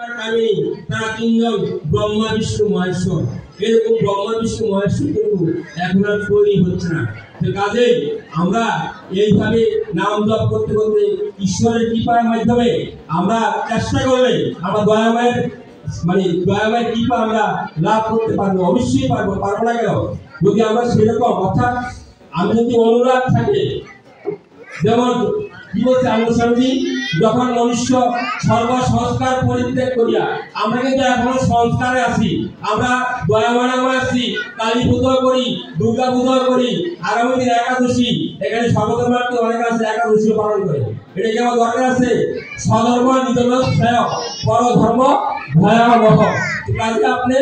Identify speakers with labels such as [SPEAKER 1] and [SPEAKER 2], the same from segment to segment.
[SPEAKER 1] আমি তারা তিনজন ব্রহ্মা বিষ্ণু মহেশ্বর। এরকম ব্রহ্মা বিষ্ণু মহেশ্বর কিন্তু এখন আর তৈরি হচ্ছে না। কাজেই আমরা এইভাবে নাম জপ করতে করতে ঈশ্বরের কৃপার মাধ্যমে আমরা চেষ্টা করলে আমরা দয়াময়ের দয়াময়ের কৃপা আমরা লাভ করতে পারবো, অবশ্যই পারবো না কেন? যদি আমরা সেরকম অর্থাৎ আমি যদি অনুরাগ থাকে, যেমন কি বলছে আনন্দস্বামীজি, যখন মনুষ্য সর্ব সংস্কার পরিত্যাগ করিয়া, আমরা কিন্তু এখনো সংস্কারে আছি, আমরা দয়াময় আছি, কালী পুজো করি, দুর্গা পুজো করি, আগামী দিন একাদশী, এখানে সর্বধর্মার্থী অনেক আছে একাদশী পালন করে। এটা কি আমার দরকার আছে? স্বধর্ম নিধন শ্রেয়, পরধর্ম ভয়াবহ। কাজে আপনি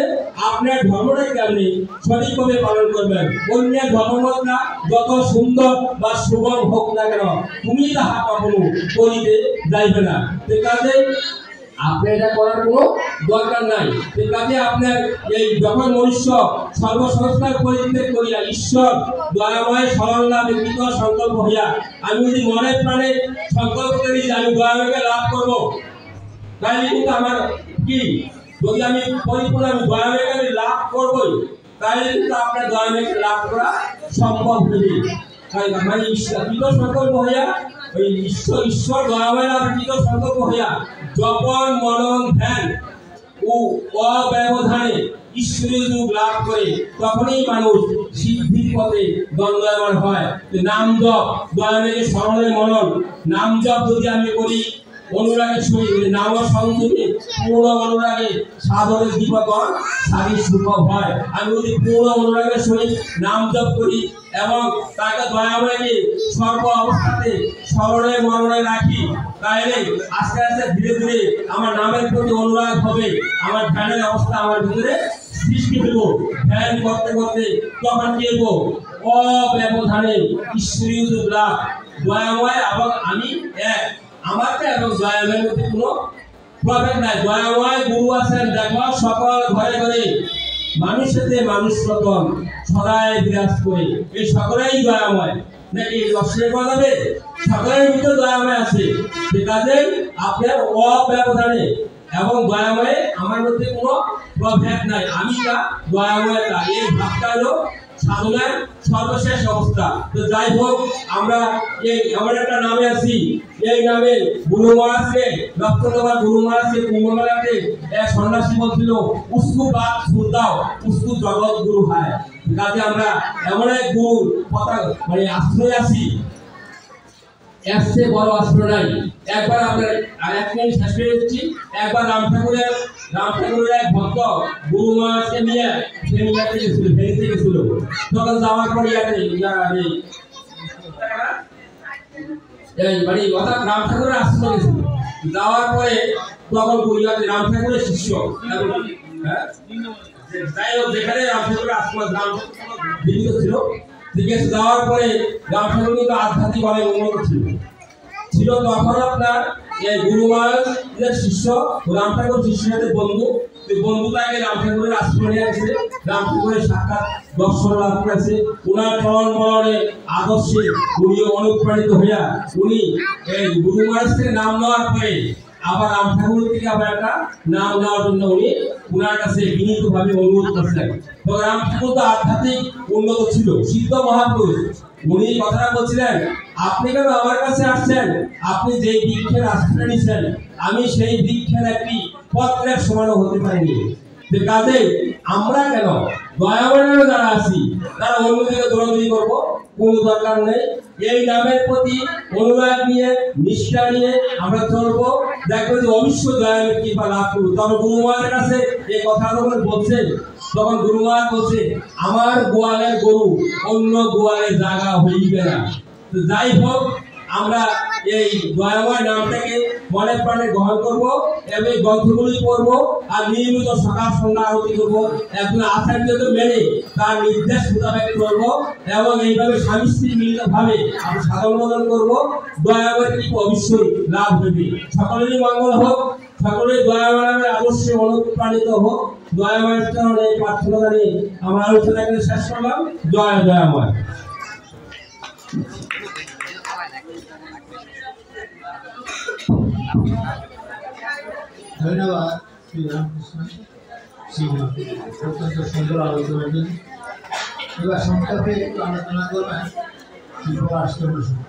[SPEAKER 1] আপনার ধর্মটা কেমনি সঠিকভাবে পালন করবেন। অন্যের ধর্মটা যত সুন্দর বা সুগম হোক না কেন, তুমি তাহা কখনো করিতে যাইবে না। কাজে আপনি এটা করার কোনো দরকার নাই। কাজে আপনার এই যখন মনুষ্য সর্বসংস্কার পরিত্যাগ করিয়া ঈশ্বর দয়াময় শরণ লাভে কৃত সংকল্প হইয়া, আমি যদি মনে প্রাণে সংকল্প করি যে আমি দয়াময়কে লাভ করবো, তাহলে কিন্তু আমার কি, যদি আমি পরিপূর্ণ আমি দয়াময়কে আমি লাভ করবোই, তাহলে কিন্তু আপনার দয়াময়কে লাভ করা সম্ভব হবে। মানে কৃত সংকল্প হইয়া ওই ঈশ্বর দয়াময় লাভ কৃত সংকল্প হইয়া যখন মনন ধ্যান ও অব্যবধানে ঈশ্বরীয় রূপ লাভ করে, তখনই মানুষ সিদ্ধির পথে দণ্ডায়মান হয়। নাম জপ, দয়াময়কে স্মরণে মনন, নাম জপ যদি আমি করি অনুরাগের সহিত, নাম সংযমে পূর্ণ অনুরাগে সাধনের দীপকর সারি সুখব হয়। আমি যদি পূর্ণ অনুরাগের সহিত নাম জপ করি এবং তাকে দয়াময়কে সর্ব অবস্থাতে স্মরণে মননে রাখি, তাহলে আস্তে আস্তে ধীরে ধীরে আমার নামের প্রতি অনুরাগ হবে, আমার ধ্যানের অবস্থা আমার ভিতরে সৃষ্টি হইব। ধ্যান করতে করতে তখন কি হইব? অব্যবধানে ঈশ্বরীয় রূপ লাভ। দয়াময় এবং আমি এক, আমাকে এবং দয়াময়ের মধ্যে কোনো প্রভেদ নাই। দয়াময় গুরু আছেন, দেখো সকল ঘরে ঘরে মানুষেতে মানুষ রতন সদাই বিরাজ করে, এই সকলেই দয়াময়। নাকি অস্বীকার করা যাবে? সকলের ভিতরে দয়াময় আছে। কাজে আপনার অব্যবধানে এবং দয়াময়ে আমার মধ্যে কোনো প্রভেদ নাই, আমি তা দয়াময় তা, এই ভাবটা হলো সাধনার সর্বশেষ অবস্থা। তো যাই হোক, আমরা এই এমন একটা নামে আছি, এই নামে গুরু মহারাজকে রক্তদেবার গুরু মহারাজকে কুম্ভমেলাতে এক সন্ন্যাসী বলছিল, উসকু বাত ছুড় দাও, উসকু জগৎ গুরু হয়। কাজে আমরা এমন এক গুরুর কথা আশ্রয় আছি, এর চেয়ে বড় আশ্রয় নাই। একবার আপনার এক মিনিট শেষ করে দিচ্ছি। একবার রাম ঠাকুরের এক ভক্ত গুরু মহারাজকে নিয়ে ফেনীতে গেছিল। তখন যাওয়ার পর অর্থাৎ রাম ঠাকুরের আশ্রমে গেছিল। যাওয়ার পরে তখন রাম ঠাকুরের শিষ্য, যাই হোক যেখানে রাম ঠাকুরের আশ্রম জীবিত ছিল, যাওয়ার পরে রাম ঠাকুর কিন্তু আধ্যাত্মিক অনেক উন্নত ছিল। তখন আপনার এই গুরু মহারাজের শিষ্য রাম ঠাকুর শিষ্যের সাথে বন্ধু তাকে রাম ঠাকুরের আশ্রমে নিয়ে আসছে। রাম ঠাকুরের সাক্ষাৎ দর্শন লাভ করেছে। উনার চরণ বলনে আদর্শে উনি অনুপ্রাণিত হইয়া উনি এই গুরু মহারাজ থেকে নাম নেওয়ার পরে আবার রাম ঠাকুর থেকে আবার একটা নাম নেওয়ার জন্য উনি উনার কাছে বিনীতভাবে অনুরোধ করছিলেন। তো রাম ঠাকুর তো আধ্যাত্মিক উন্নত ছিল, সিদ্ধ মহাপুরুষ। উনি কথাটা বলছিলেন, আপনি কেন আমার কাছে আসছেন? আপনি যে বৃক্ষের আশ্রয় নিচ্ছেন, আমি সেই বৃক্ষের একটি পত্রের সমানও হতে পারিনি। কাজে আমরা কেন দয়াময় যারা আছি, তারা অন্যদিকে দৌড়াদৌড়ি করবো, কোনো দরকার নেই। এই নামের প্রতি অনুরাগ নিয়ে, নিষ্ঠা নিয়ে আমরা চলবো, দেখবো যে অবশ্যই দয়াময় কৃপা লাভ করবো। তখন গুরু মহারাজের কাছে এই কথা যখন বলছেন, তখন গুরু মহারাজ বলছে, আমার গোয়ালের গরু অন্য গোয়ালে জায়গা হইবে না। তো যাই হোক, আমরা এই দয়াময় নামটাকে মনে প্রাণে গ্রহণ করবো এবং গ্রন্থগুলি পড়বো আর নিয়মিত সকাল সন্ধ্যা আরতি করবো, একজন আচার্যকে মেনে তার নির্দেশ মোতাবেক করবো এবং এইভাবে স্বামী স্ত্রী মিলিত ভাবে আমরা সাধন বদন করবো। দয়াময় কি অবশ্যই লাভ হবে। সকলেরই মঙ্গল হোক, সকলেই দয়াময়ের আদর্শে অনুপ্রাণিত হোক। দয়াময়ের চরণে প্রার্থনা জানিয়ে আমার আলোচনা এখানে শেষ করলাম। জয় দয়াময়।
[SPEAKER 2] ধন্যবাদ শ্রী রামকৃষ্ণ সিংহ অত্যন্ত সুন্দর আলোচনা দিন। এবার সংক্ষেপে একটু আলোচনা করবেন শ্রী প্রকাশ চন্দ্র সিংহ।